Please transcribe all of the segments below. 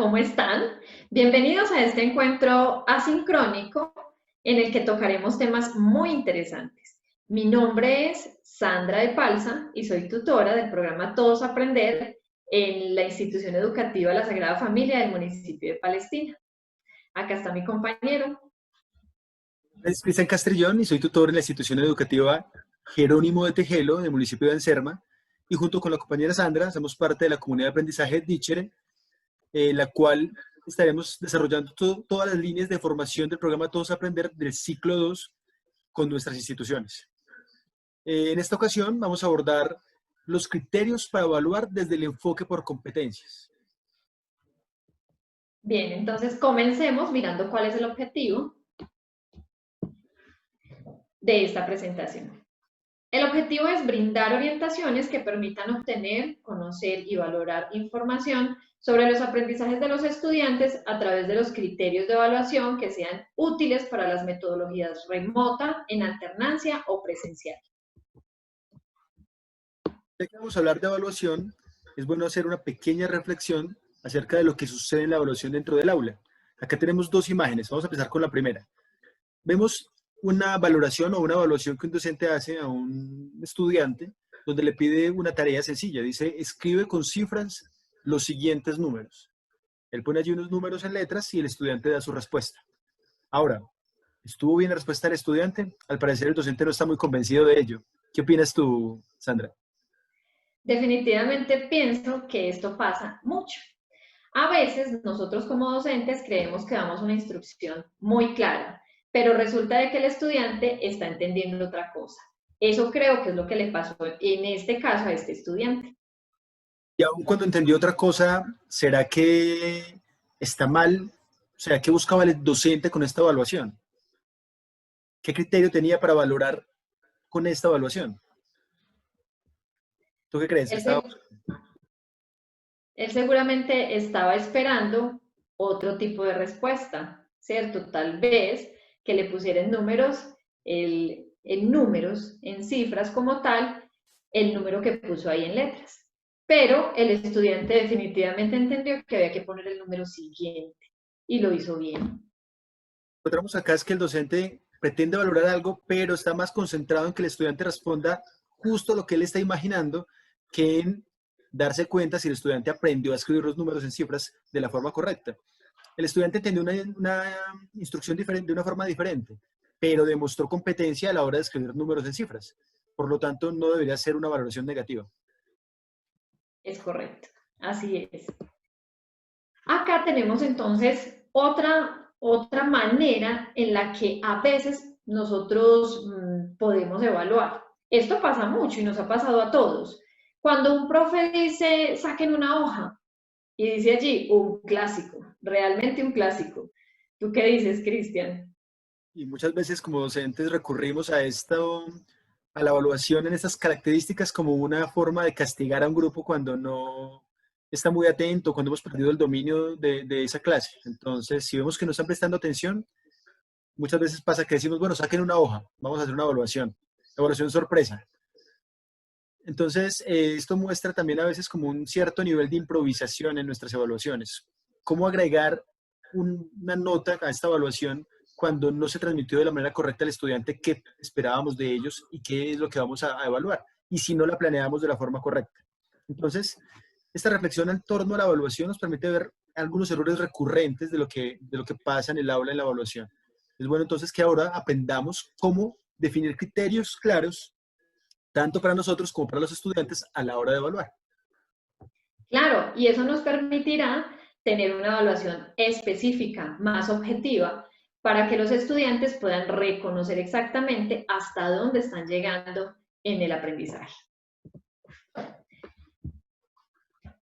¿cómo están? Bienvenidos a este encuentro asincrónico en el que tocaremos temas muy interesantes. Mi nombre es Sandra de Palza y soy tutora del programa Todos Aprender en la institución educativa La Sagrada Familia del municipio de Palestina. Acá está mi compañero. Es Cristian Castrillón y soy tutor en la institución educativa Jerónimo de Tejelo, del municipio de Anserma, y junto con la compañera Sandra somos parte de la comunidad de aprendizaje Dichere, la cual estaremos desarrollando todas las líneas de formación del programa Todos Aprender del ciclo 2 con nuestras instituciones. En esta ocasión vamos a abordar los criterios para evaluar desde el enfoque por competencias. Bien, entonces comencemos mirando cuál es el objetivo de esta presentación. El objetivo es brindar orientaciones que permitan obtener, conocer y valorar información sobre los aprendizajes de los estudiantes a través de los criterios de evaluación que sean útiles para las metodologías remota, en alternancia o presencial. Ya que vamos a hablar de evaluación, es bueno hacer una pequeña reflexión acerca de lo que sucede en la evaluación dentro del aula. Acá tenemos dos imágenes. Vamos a empezar con la primera. Vemos una valoración o una evaluación que un docente hace a un estudiante donde le pide una tarea sencilla. Dice, escribe con cifras los siguientes números. Él pone allí unos números en letras y el estudiante da su respuesta. Ahora, ¿estuvo bien la respuesta del estudiante? Al parecer el docente no está muy convencido de ello. ¿Qué opinas tú, Sandra? Definitivamente pienso que esto pasa mucho. A veces nosotros como docentes creemos que damos una instrucción muy clara, pero resulta de que el estudiante está entendiendo otra cosa. Eso creo que es lo que le pasó en este caso a este estudiante. Y aún cuando entendió otra cosa, ¿será que está mal? ¿Será que buscaba el docente con esta evaluación? ¿Qué criterio tenía para valorar con esta evaluación? ¿Tú qué crees? Él seguramente estaba esperando otro tipo de respuesta, ¿cierto? Tal vez que le pusieran números, en números, en cifras como tal, el número que puso ahí en letras. Pero el estudiante definitivamente entendió que había que poner el número siguiente y lo hizo bien. Lo que encontramos acá es que el docente pretende valorar algo, pero está más concentrado en que el estudiante responda justo lo que él está imaginando que en darse cuenta si el estudiante aprendió a escribir los números en cifras de la forma correcta. El estudiante entendió una instrucción diferente, de una forma diferente, pero demostró competencia a la hora de escribir números en cifras. Por lo tanto, no debería ser una valoración negativa. Es correcto, así es. Acá tenemos entonces otra manera en la que a veces nosotros podemos evaluar. Esto pasa mucho y nos ha pasado a todos. Cuando un profe dice, saquen una hoja y dice allí, un clásico, realmente un clásico. ¿Tú qué dices, Cristian? Y muchas veces como docentes recurrimos a esto, a la evaluación en estas características como una forma de castigar a un grupo cuando no está muy atento, cuando hemos perdido el dominio de esa clase. Entonces, si vemos que no están prestando atención, muchas veces pasa que decimos, bueno, saquen una hoja, vamos a hacer una evaluación sorpresa. Entonces, esto muestra también a veces como un cierto nivel de improvisación en nuestras evaluaciones. ¿Cómo agregar una nota a esta evaluación cuando no se transmitió de la manera correcta al estudiante qué esperábamos de ellos y qué es lo que vamos a evaluar? Y si no la planeamos de la forma correcta. Entonces, esta reflexión en torno a la evaluación nos permite ver algunos errores recurrentes de lo que pasa en el aula en la evaluación. Es bueno entonces que ahora aprendamos cómo definir criterios claros tanto para nosotros como para los estudiantes a la hora de evaluar. Claro, y eso nos permitirá tener una evaluación específica, más objetiva, para que los estudiantes puedan reconocer exactamente hasta dónde están llegando en el aprendizaje.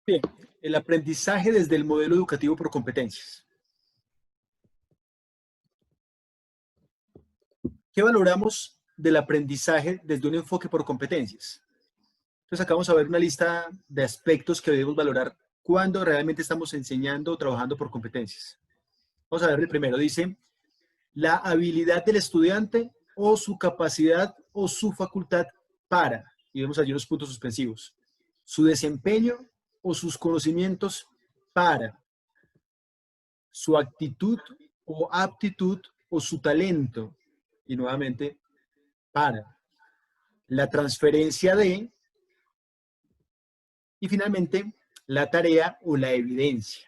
Bien, el aprendizaje desde el modelo educativo por competencias. ¿Qué valoramos del aprendizaje desde un enfoque por competencias? Entonces acá vamos a ver una lista de aspectos que debemos valorar cuando realmente estamos enseñando o trabajando por competencias. Vamos a ver el primero. Dice, la habilidad del estudiante o su capacidad o su facultad para, y vemos allí los puntos suspensivos, su desempeño o sus conocimientos para, su actitud o aptitud o su talento. Y nuevamente, para la transferencia de, y finalmente, la tarea o la evidencia.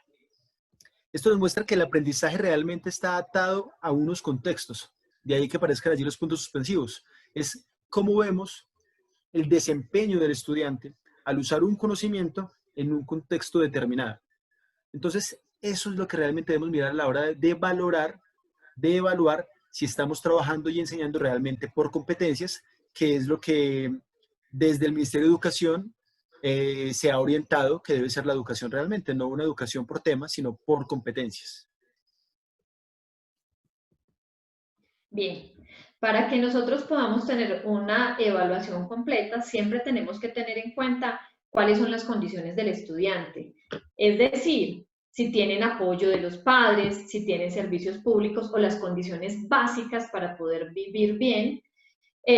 Esto nos muestra que el aprendizaje realmente está atado a unos contextos. De ahí que aparezcan allí los puntos suspensivos. Es cómo vemos el desempeño del estudiante al usar un conocimiento en un contexto determinado. Entonces, eso es lo que realmente debemos mirar a la hora de valorar, de evaluar si estamos trabajando y enseñando realmente por competencias, que es lo que desde el Ministerio de Educación se ha orientado que debe ser la educación realmente, no una educación por temas, sino por competencias. Bien, para que nosotros podamos tener una evaluación completa, siempre tenemos que tener en cuenta cuáles son las condiciones del estudiante. Es decir, si tienen apoyo de los padres, si tienen servicios públicos o las condiciones básicas para poder vivir bien,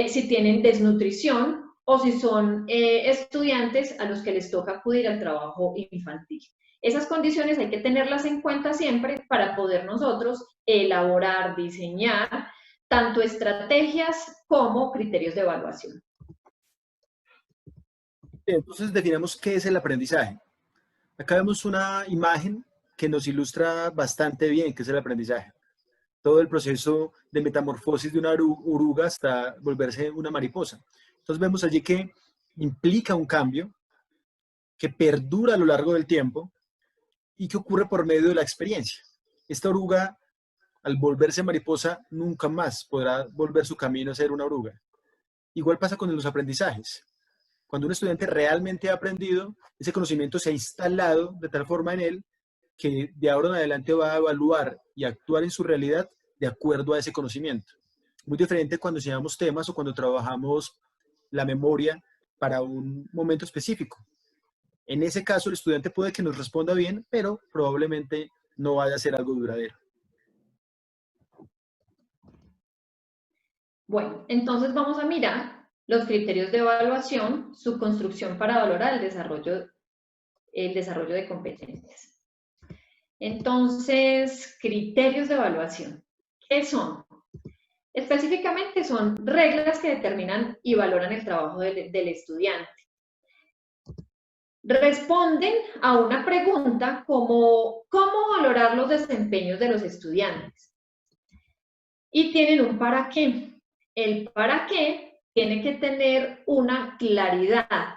si tienen desnutrición o si son estudiantes a los que les toca acudir al trabajo infantil. Esas condiciones hay que tenerlas en cuenta siempre para poder nosotros elaborar, diseñar tanto estrategias como criterios de evaluación. Entonces definamos qué es el aprendizaje. Acá vemos una imagen que nos ilustra bastante bien qué es el aprendizaje. Todo el proceso de metamorfosis de una oruga hasta volverse una mariposa. Entonces vemos allí que implica un cambio que perdura a lo largo del tiempo y que ocurre por medio de la experiencia. Esta oruga, al volverse mariposa, nunca más podrá volver su camino a ser una oruga. Igual pasa con los aprendizajes. Cuando un estudiante realmente ha aprendido, ese conocimiento se ha instalado de tal forma en él que de ahora en adelante va a evaluar y actuar en su realidad de acuerdo a ese conocimiento. Muy diferente cuando enseñamos temas o cuando trabajamos la memoria para un momento específico. En ese caso, el estudiante puede que nos responda bien, pero probablemente no vaya a ser algo duradero. Bueno, entonces vamos a mirar los criterios de evaluación, su construcción para valorar el desarrollo de competencias. Entonces, criterios de evaluación. ¿Qué son? Específicamente son reglas que determinan y valoran el trabajo del estudiante. Responden a una pregunta como ¿cómo valorar los desempeños de los estudiantes? Y tienen un para qué. El para qué tiene que tener una claridad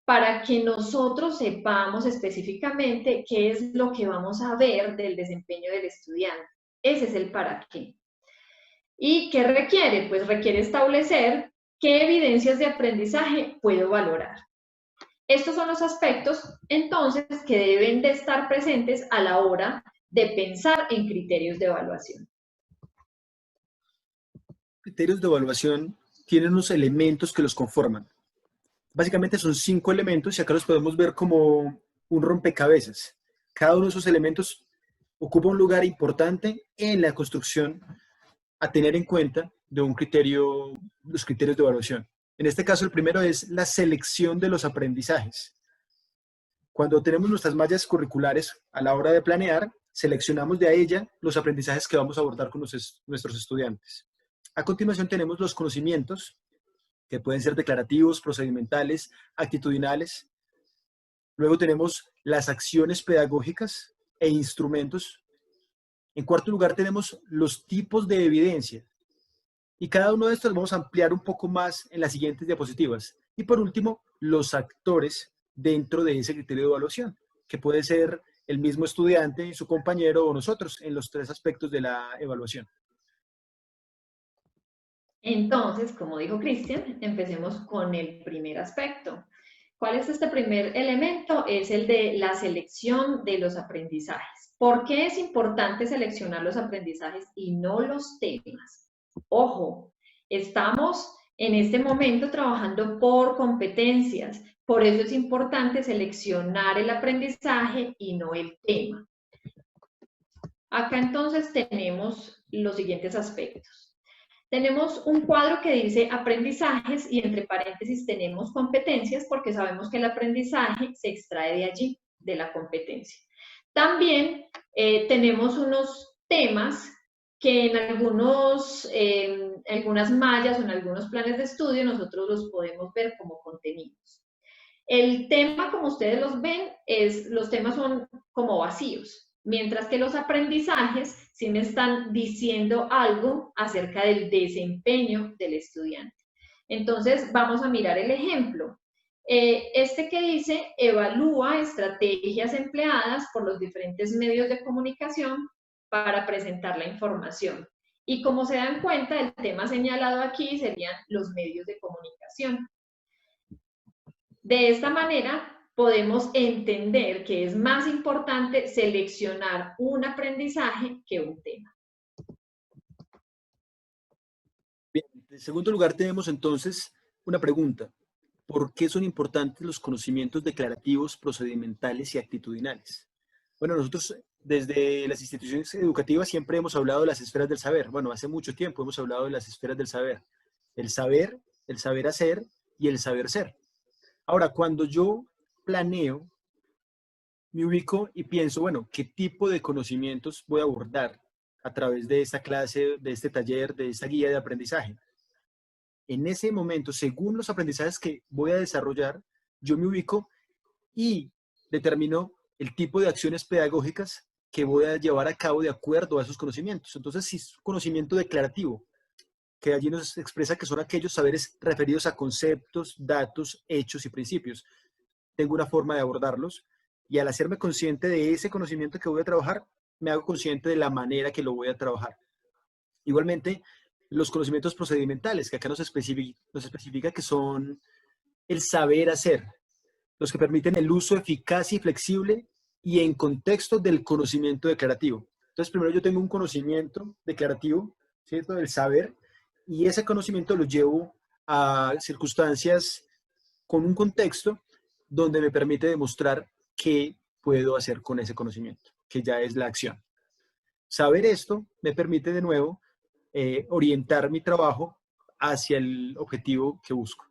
para que nosotros sepamos específicamente qué es lo que vamos a ver del desempeño del estudiante. Ese es el para qué. ¿Y qué requiere? Pues requiere establecer qué evidencias de aprendizaje puedo valorar. Estos son los aspectos, entonces, que deben de estar presentes a la hora de pensar en criterios de evaluación. Criterios de evaluación tienen unos elementos que los conforman. Básicamente son 5 elementos y acá los podemos ver como un rompecabezas. Cada uno de esos elementos ocupa un lugar importante en la construcción a tener en cuenta de un criterio, los criterios de evaluación. En este caso, el primero es la selección de los aprendizajes. Cuando tenemos nuestras mallas curriculares, a la hora de planear, seleccionamos de ella los aprendizajes que vamos a abordar con nuestros estudiantes. A continuación tenemos los conocimientos, que pueden ser declarativos, procedimentales, actitudinales. Luego tenemos las acciones pedagógicas e instrumentos. En cuarto lugar tenemos los tipos de evidencia. Y cada uno de estos vamos a ampliar un poco más en las siguientes diapositivas. Y por último, los actores dentro de ese criterio de evaluación, que puede ser el mismo estudiante, su compañero o nosotros en los 3 aspectos de la evaluación. Entonces, como dijo Cristian, empecemos con el primer aspecto. ¿Cuál es este primer elemento? Es el de la selección de los aprendizajes. ¿Por qué es importante seleccionar los aprendizajes y no los temas? Ojo, estamos en este momento trabajando por competencias, por eso es importante seleccionar el aprendizaje y no el tema. Acá entonces tenemos los siguientes aspectos. Tenemos un cuadro que dice aprendizajes y entre paréntesis tenemos competencias porque sabemos que el aprendizaje se extrae de allí, de la competencia. También tenemos unos temas que en algunas mallas o en algunos planes de estudio nosotros los podemos ver como contenidos. El tema, como ustedes los ven, los temas son como vacíos, mientras que los aprendizajes sí me están diciendo algo acerca del desempeño del estudiante. Entonces, vamos a mirar el ejemplo. Este que dice, evalúa estrategias empleadas por los diferentes medios de comunicación para presentar la información. Y como se dan cuenta, el tema señalado aquí serían los medios de comunicación. De esta manera, podemos entender que es más importante seleccionar un aprendizaje que un tema. Bien, en segundo lugar tenemos entonces una pregunta. ¿Por qué son importantes los conocimientos declarativos, procedimentales y actitudinales? Bueno, nosotros desde las instituciones educativas siempre hemos hablado de las esferas del saber. Bueno, hace mucho tiempo hemos hablado de las esferas del saber. El saber hacer y el saber ser. Ahora, cuando yo planeo, me ubico y pienso, bueno, ¿qué tipo de conocimientos voy a abordar a través de esta clase, de este taller, de esta guía de aprendizaje? En ese momento, según los aprendizajes que voy a desarrollar, yo me ubico y determino el tipo de acciones pedagógicas que voy a llevar a cabo de acuerdo a esos conocimientos. Entonces, si es conocimiento declarativo, que allí nos expresa que son aquellos saberes referidos a conceptos, datos, hechos y principios. Tengo una forma de abordarlos y al hacerme consciente de ese conocimiento que voy a trabajar, me hago consciente de la manera que lo voy a trabajar. Igualmente, los conocimientos procedimentales, que acá nos especifica que son el saber hacer, los que permiten el uso eficaz y flexible y en contexto del conocimiento declarativo. Entonces, primero yo tengo un conocimiento declarativo, ¿cierto? Del saber, y ese conocimiento lo llevo a circunstancias con un contexto donde me permite demostrar qué puedo hacer con ese conocimiento, que ya es la acción. Saber esto me permite de nuevo orientar mi trabajo hacia el objetivo que busco.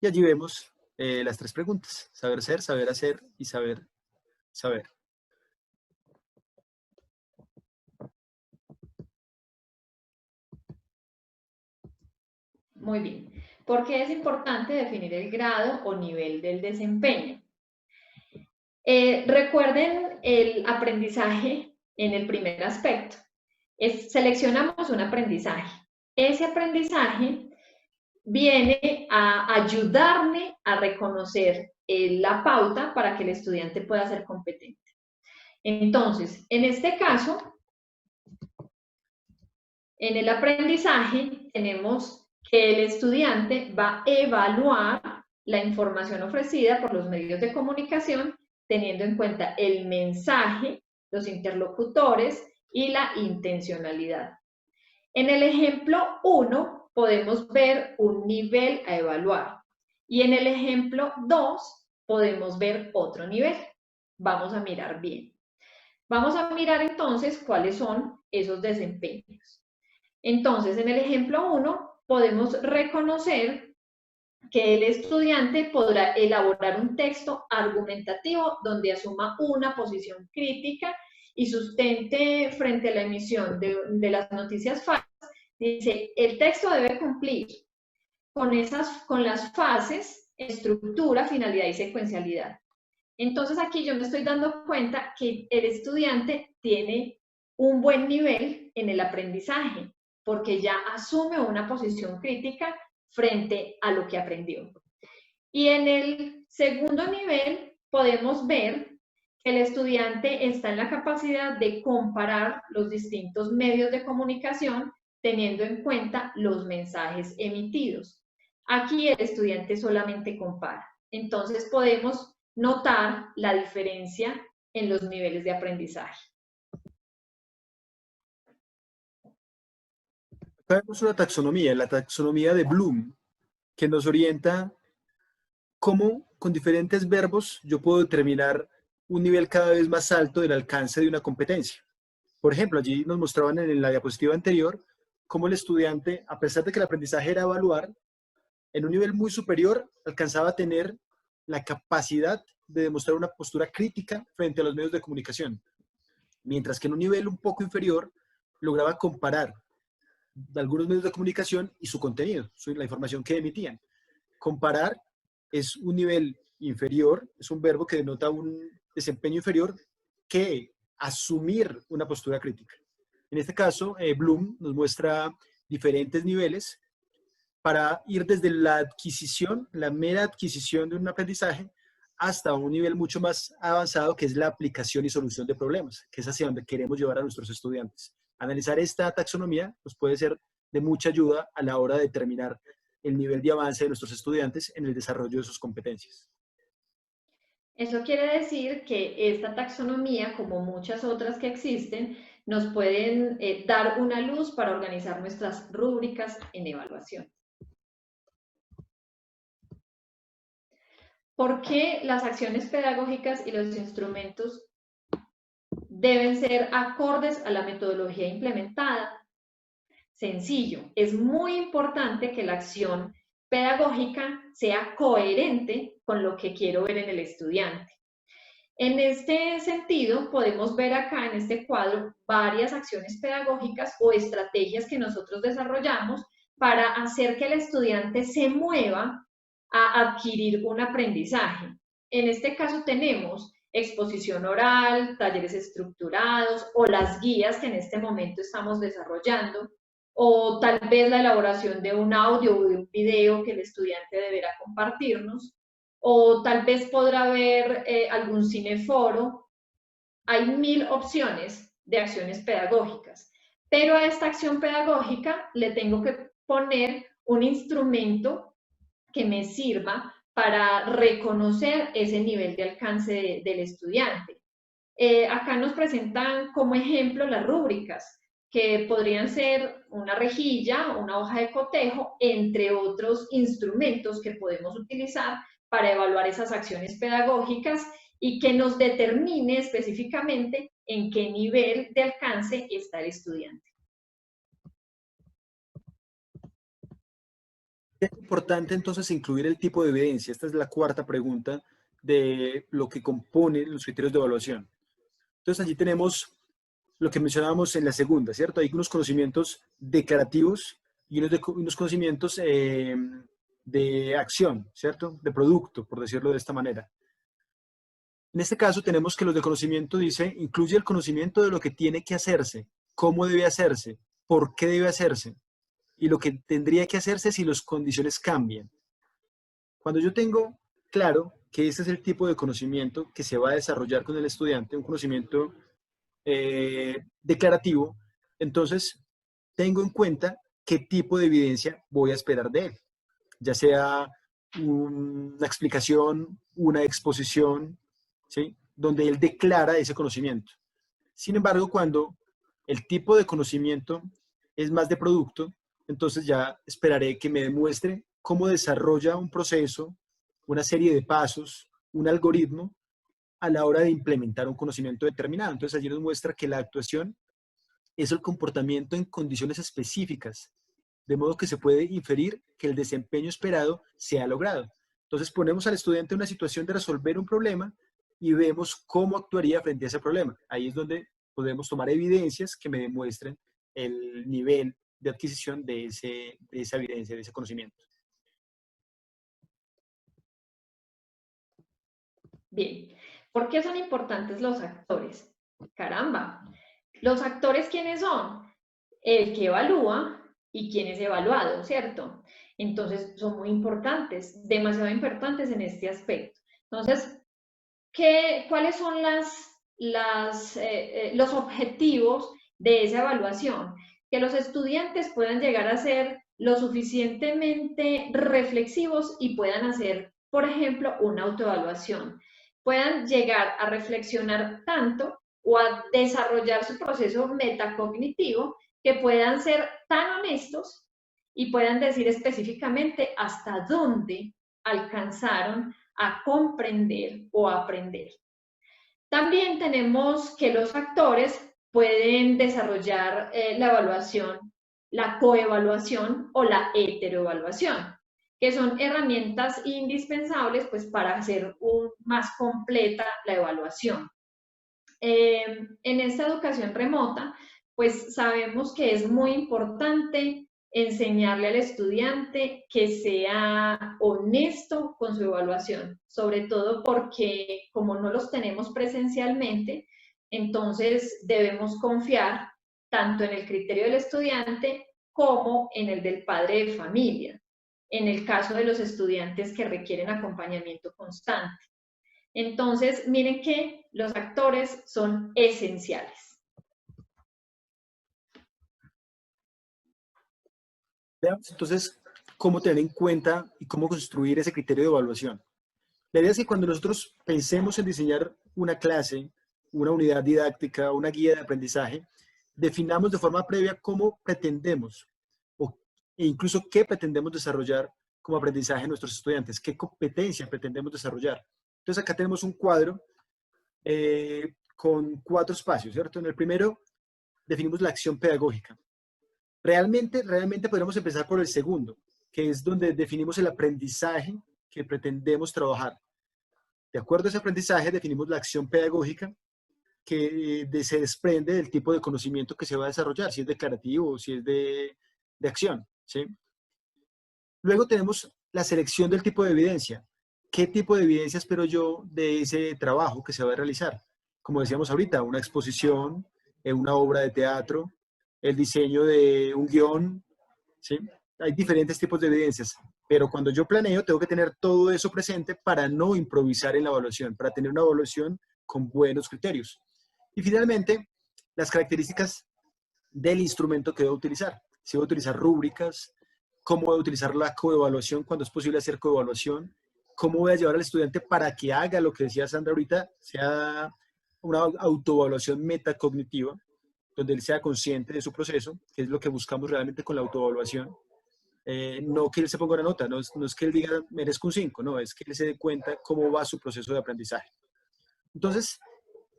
Y allí vemos las tres preguntas: saber ser, saber hacer y saber saber. Muy bien. ¿Por qué es importante definir el grado o nivel del desempeño? Recuerden el aprendizaje en el primer aspecto. Seleccionamos un aprendizaje. Ese aprendizaje viene a ayudarme a reconocer la pauta para que el estudiante pueda ser competente. Entonces, en este caso, en el aprendizaje tenemos que el estudiante va a evaluar la información ofrecida por los medios de comunicación teniendo en cuenta el mensaje, los interlocutores y la intencionalidad. En el ejemplo 1 podemos ver un nivel a evaluar y en el ejemplo 2 podemos ver otro nivel. Vamos a mirar bien. Vamos a mirar entonces cuáles son esos desempeños. Entonces, en el ejemplo 1 podemos reconocer que el estudiante podrá elaborar un texto argumentativo donde asuma una posición crítica y sustente frente a la emisión de las noticias falsas. Dice, el texto debe cumplir con las fases, estructura, finalidad y secuencialidad. Entonces aquí yo me estoy dando cuenta que el estudiante tiene un buen nivel en el aprendizaje, porque ya asume una posición crítica frente a lo que aprendió. Y en el segundo nivel podemos ver que el estudiante está en la capacidad de comparar los distintos medios de comunicación teniendo en cuenta los mensajes emitidos. Aquí el estudiante solamente compara. Entonces podemos notar la diferencia en los niveles de aprendizaje. Acá vemos una taxonomía, la taxonomía de Bloom, que nos orienta cómo con diferentes verbos yo puedo determinar un nivel cada vez más alto del alcance de una competencia. Por ejemplo, allí nos mostraban en la diapositiva anterior cómo el estudiante, a pesar de que el aprendizaje era evaluar, En un nivel muy superior, alcanzaba a tener la capacidad de demostrar una postura crítica frente a los medios de comunicación, mientras que en un nivel un poco inferior, lograba comparar algunos medios de comunicación y su contenido, la información que emitían. Comparar es un nivel inferior, es un verbo que denota un desempeño inferior que asumir una postura crítica. En este caso, Bloom nos muestra diferentes niveles para ir desde la adquisición, la mera adquisición de un aprendizaje, hasta un nivel mucho más avanzado, que es la aplicación y solución de problemas, que es hacia donde queremos llevar a nuestros estudiantes. Analizar esta taxonomía nos puede ser de mucha ayuda a la hora de determinar el nivel de avance de nuestros estudiantes en el desarrollo de sus competencias. Eso quiere decir que esta taxonomía, como muchas otras que existen, nos pueden dar una luz para organizar nuestras rúbricas en evaluación. ¿Por qué las acciones pedagógicas y los instrumentos deben ser acordes a la metodología implementada? Sencillo, es muy importante que la acción pedagógica sea coherente con lo que quiero ver en el estudiante. En este sentido, podemos ver acá en este cuadro varias acciones pedagógicas o estrategias que nosotros desarrollamos para hacer que el estudiante se mueva a adquirir un aprendizaje. En este caso tenemos exposición oral, talleres estructurados o las guías que en este momento estamos desarrollando, o tal vez la elaboración de un audio o de un video que el estudiante deberá compartirnos, o tal vez podrá haber algún cineforo. Hay 1000 opciones de acciones pedagógicas, pero a esta acción pedagógica le tengo que poner un instrumento que me sirva para reconocer ese nivel de alcance del estudiante. Acá nos presentan como ejemplo las rúbricas, que podrían ser una rejilla, una hoja de cotejo, entre otros instrumentos que podemos utilizar para evaluar esas acciones pedagógicas y que nos determine específicamente en qué nivel de alcance está el estudiante. Es importante entonces incluir el tipo de evidencia. Esta es la cuarta pregunta de lo que compone los criterios de evaluación. Entonces allí tenemos lo que mencionábamos en la segunda, ¿cierto? Hay unos conocimientos declarativos y unos conocimientos de acción, ¿cierto? De producto, por decirlo de esta manera. En este caso tenemos que los de conocimiento dice, incluye el conocimiento de lo que tiene que hacerse, cómo debe hacerse, por qué debe hacerse y lo que tendría que hacerse si las condiciones cambian. Cuando yo tengo claro que este es el tipo de conocimiento que se va a desarrollar con el estudiante, un conocimiento declarativo, entonces tengo en cuenta qué tipo de evidencia voy a esperar de él, ya sea una explicación, una exposición, ¿sí? Donde él declara ese conocimiento. Sin embargo, cuando el tipo de conocimiento es más de producto, entonces ya esperaré que me demuestre cómo desarrolla un proceso, una serie de pasos, un algoritmo a la hora de implementar un conocimiento determinado. Entonces allí nos muestra que la actuación es el comportamiento en condiciones específicas, de modo que se puede inferir que el desempeño esperado se ha logrado. Entonces ponemos al estudiante en una situación de resolver un problema y vemos cómo actuaría frente a ese problema. Ahí es donde podemos tomar evidencias que me demuestren el nivel de adquisición de esa evidencia, de ese conocimiento. Bien, ¿por qué son importantes los actores? Caramba, ¿los actores quiénes son? El que evalúa y quién es evaluado, ¿cierto? Entonces, son muy importantes, demasiado importantes en este aspecto. Entonces, ¿cuáles son los objetivos de esa evaluación? Que los estudiantes puedan llegar a ser lo suficientemente reflexivos y puedan hacer, por ejemplo, una autoevaluación. Puedan llegar a reflexionar tanto o a desarrollar su proceso metacognitivo que puedan ser tan honestos y puedan decir específicamente hasta dónde alcanzaron a comprender o aprender. También tenemos que los actores pueden desarrollar la evaluación, la coevaluación o la heteroevaluación, que son herramientas indispensables pues, para hacer más completa la evaluación. En esta educación remota, pues sabemos que es muy importante enseñarle al estudiante que sea honesto con su evaluación, sobre todo porque como no los tenemos presencialmente, entonces debemos confiar tanto en el criterio del estudiante como en el del padre de familia, en el caso de los estudiantes que requieren acompañamiento constante. Entonces, miren que los actores son esenciales. Veamos entonces cómo tener en cuenta y cómo construir ese criterio de evaluación. La idea es que cuando nosotros pensemos en diseñar una clase, una unidad didáctica, una guía de aprendizaje, definamos de forma previa cómo pretendemos e incluso qué pretendemos desarrollar como aprendizaje en nuestros estudiantes, qué competencia pretendemos desarrollar. Entonces acá tenemos un cuadro con 4 espacios, ¿cierto? En el primero definimos la acción pedagógica. Realmente podemos empezar por el segundo, que es donde definimos el aprendizaje que pretendemos trabajar. De acuerdo a ese aprendizaje, definimos la acción pedagógica que se desprende del tipo de conocimiento que se va a desarrollar, si es declarativo o si es de acción, ¿sí? Luego tenemos la selección del tipo de evidencia. ¿Qué tipo de evidencia espero yo de ese trabajo que se va a realizar? Como decíamos ahorita, una exposición, una obra de teatro, el diseño de un guión, ¿sí? Hay diferentes tipos de evidencias, pero cuando yo planeo tengo que tener todo eso presente para no improvisar en la evaluación, para tener una evaluación con buenos criterios. Y finalmente, las características del instrumento que debo utilizar. Si debo utilizar rúbricas, cómo voy a utilizar la coevaluación cuando es posible hacer coevaluación, cómo voy a llevar al estudiante para que haga lo que decía Sandra ahorita, sea una autoevaluación metacognitiva, donde él sea consciente de su proceso, que es lo que buscamos realmente con la autoevaluación. No que él se ponga una nota, no es que él diga merezco un 5, no, es que él se dé cuenta cómo va su proceso de aprendizaje. Entonces,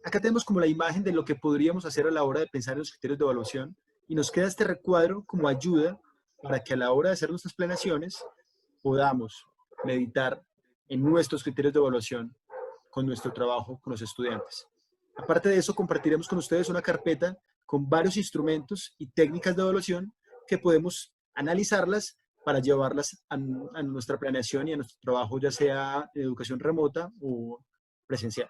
acá tenemos como la imagen de lo que podríamos hacer a la hora de pensar en los criterios de evaluación y nos queda este recuadro como ayuda para que a la hora de hacer nuestras planeaciones podamos meditar en nuestros criterios de evaluación con nuestro trabajo con los estudiantes. Aparte de eso, compartiremos con ustedes una carpeta con varios instrumentos y técnicas de evaluación que podemos analizarlas para llevarlas a nuestra planeación y a nuestro trabajo, ya sea en educación remota o presencial.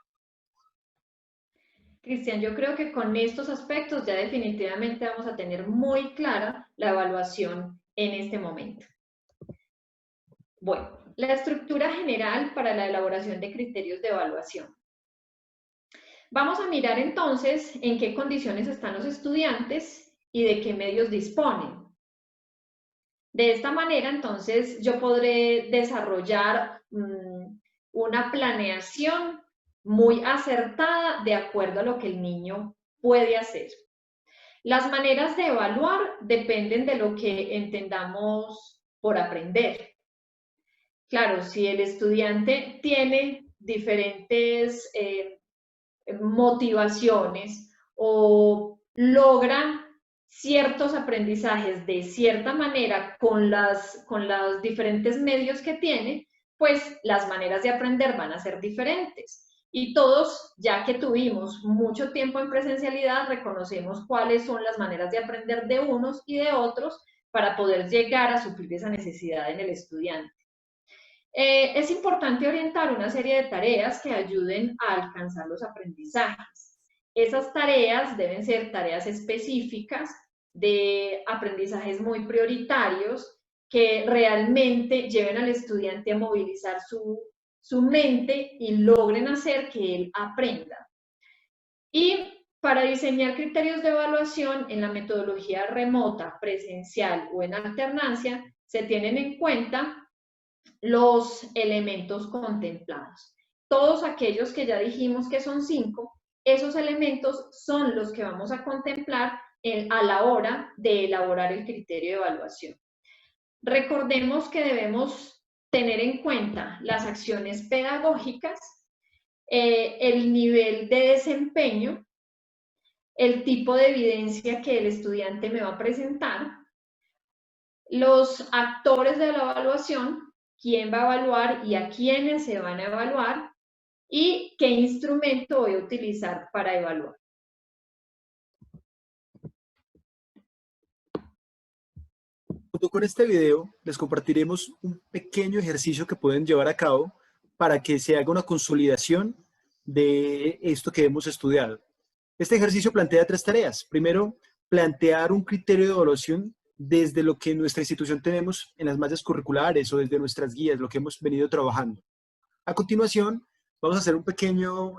Cristian, yo creo que con estos aspectos ya definitivamente vamos a tener muy clara la evaluación en este momento. Bueno, la estructura general para la elaboración de criterios de evaluación. Vamos a mirar entonces en qué condiciones están los estudiantes y de qué medios disponen. De esta manera, entonces, yo podré desarrollar una planeación muy acertada de acuerdo a lo que el niño puede hacer. Las maneras de evaluar dependen de lo que entendamos por aprender. Claro, si el estudiante tiene diferentes motivaciones o logra ciertos aprendizajes de cierta manera con los diferentes medios que tiene, pues las maneras de aprender van a ser diferentes. Y todos, ya que tuvimos mucho tiempo en presencialidad, reconocemos cuáles son las maneras de aprender de unos y de otros para poder llegar a suplir esa necesidad en el estudiante. Es importante orientar una serie de tareas que ayuden a alcanzar los aprendizajes. Esas tareas deben ser tareas específicas de aprendizajes muy prioritarios que realmente lleven al estudiante a movilizar su mente y logren hacer que él aprenda. Y para diseñar criterios de evaluación en la metodología remota, presencial o en alternancia, se tienen en cuenta los elementos contemplados. Todos aquellos que ya dijimos que son 5, esos elementos son los que vamos a contemplar a la hora de elaborar el criterio de evaluación. Recordemos que debemos tener en cuenta las acciones pedagógicas, el nivel de desempeño, el tipo de evidencia que el estudiante me va a presentar, los actores de la evaluación, quién va a evaluar y a quiénes se van a evaluar y qué instrumento voy a utilizar para evaluar. Junto con este video les compartiremos un pequeño ejercicio que pueden llevar a cabo para que se haga una consolidación de esto que hemos estudiado. Este ejercicio plantea 3 tareas. Primero, plantear un criterio de evaluación desde lo que en nuestra institución tenemos en las mallas curriculares o desde nuestras guías, lo que hemos venido trabajando. A continuación, vamos a hacer una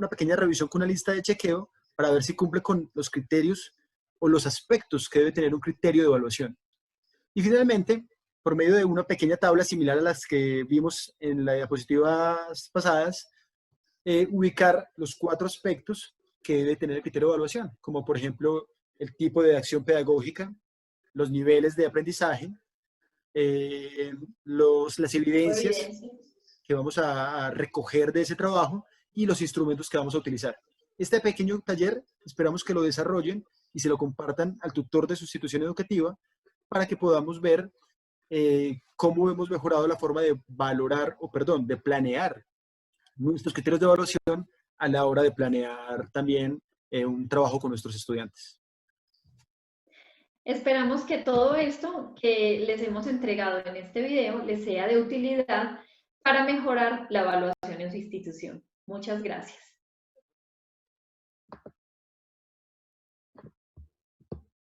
pequeña revisión con una lista de chequeo para ver si cumple con los criterios o los aspectos que debe tener un criterio de evaluación. Y finalmente, por medio de una pequeña tabla similar a las que vimos en las diapositivas pasadas, ubicar los 4 aspectos que debe tener el criterio de evaluación, como por ejemplo el tipo de acción pedagógica, los niveles de aprendizaje, las evidencias que vamos a recoger de ese trabajo y los instrumentos que vamos a utilizar. Este pequeño taller esperamos que lo desarrollen y se lo compartan al tutor de su institución educativa para que podamos ver cómo hemos mejorado la forma de valorar, de planear nuestros criterios de evaluación a la hora de planear también un trabajo con nuestros estudiantes. Esperamos que todo esto que les hemos entregado en este video les sea de utilidad para mejorar la evaluación en su institución. Muchas gracias.